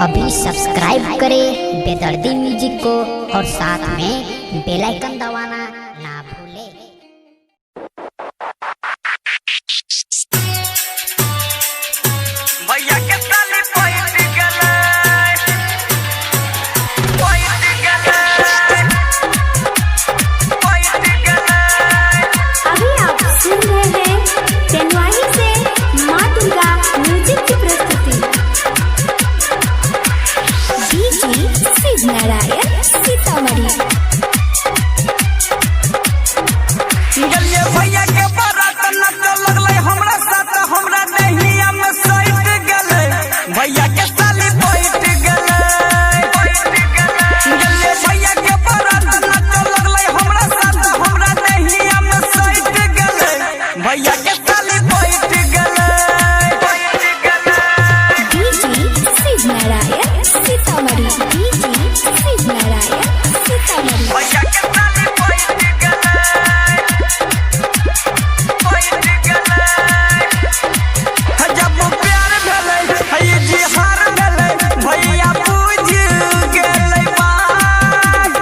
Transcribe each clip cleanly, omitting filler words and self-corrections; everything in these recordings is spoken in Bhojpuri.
अभी सब्सक्राइब करें बेदर्दी म्यूजिक को और साथ में बेल आइकन दबाना ना भूलें। भैया के ताली पॉइंट गले अभी आप सुन रहे हैं तेनवाही से माँ दुर्गा म्यूजिक की प्रस्तुति। डीजे शिव नारायण सीतामढ़ी। गलिए भैया के बारात नच लगले हमरा साथ हमरा नहिया में सहित गले भैया के ताली पॉइंट गले गलिए भैया के बारात नच लगले हमरा साथ हमरा नहिया में सहित गले भैया के ताली पॉइंट गले डीजे शिव नारायण सीतामढ़ी। डीजे शिव नारायण सीतामढ़ी। भैया के ताली पॉइंट गले जब प्यार भेलै है जी हार भेलै भैया बुझ गेलै बात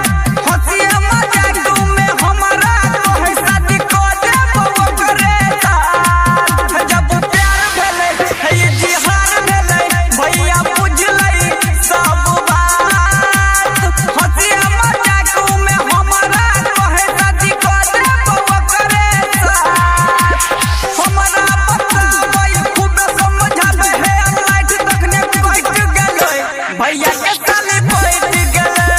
हंसिया मजाक में हमरा तोहर शादी क देबो करे साथ जब प्यार भेलै है जी हार भेलै भैया बुझलै सब बात हंसिया मजाक में हमरा तोहर शादी क देबो करे साथ हमरा बताबै खूब समझाबै है लाइट तखने कट गेलै भैया के ताली पॉइंट गेलै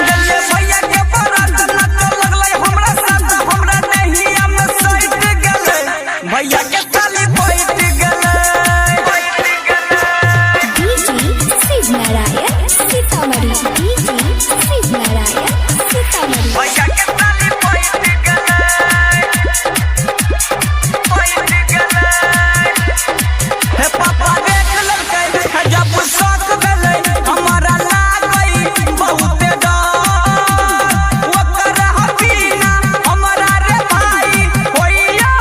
गले भैया के बारात नच लगलै हमरा साथ हमरा नहिया में सहित गेलै भैया के ताली पॉइंट गेलै डीजे शिव नारायण सीतामढ़ी। डीजे शिव नारायण सीतामढ़ी। भैया के ताली पॉइंट गेलै हे पापा देख ललकै है जब शौक भेलै हमारा लागै बहुते डर ओकर हबीना हमारा रे भाई होइया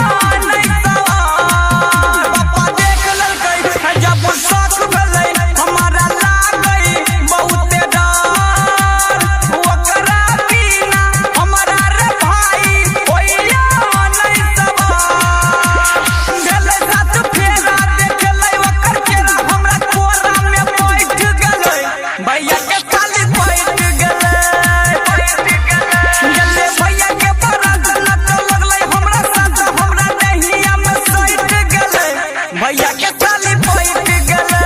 नहीं सवार पापा देख ललकै है जब शौक भेलै हमारा लागै बहुते डर ओकर हबीना हमारा रे भाई होइया नहीं सवार भेलै साथ फेरा देखलै ओकर चेहरा हमरा कोरा में बैठ गेलै भैया के ताली पॉइंट गेलै गले भैया के बारात नच लगलै हमरा साथ हमरा नहिया में सहित गेलै भैया के ताली पॉइंट गेलै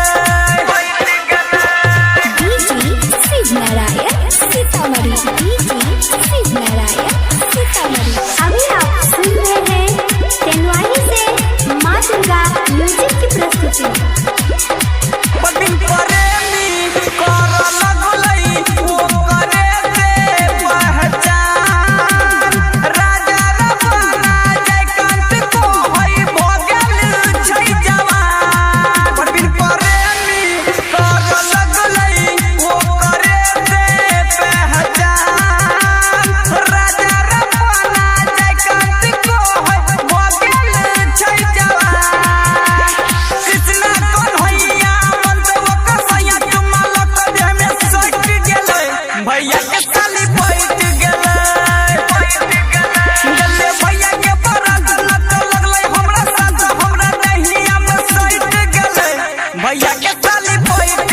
डीजे शिव नारायण सीतामढ़ी। डीजे शिव नारायण सीतामढ़ी। अभी आप सुन रहे हैं तेनवाही से माँ दुर्गा म्यूजिक की प्रस्तुति। बदिन प्रेमी कर लगलै ओकरे से पहचान राजा रवाना जयकांत को है भोगल छै जवान बदिन प्रेमी कर लगलै ओकरे से पहचान राजा रवाना जयकांत को है भोगल छै जवान कृष्णा कन्हैया मन पे ओकर सैया चुम्मा लक देह में सट गेलै भैया के ताली पॉइंट गेलै गले भैया के बारात नच लगलै हमरा साथ हमरा नहिया में सट गेलै भैया के ताली पॉइंट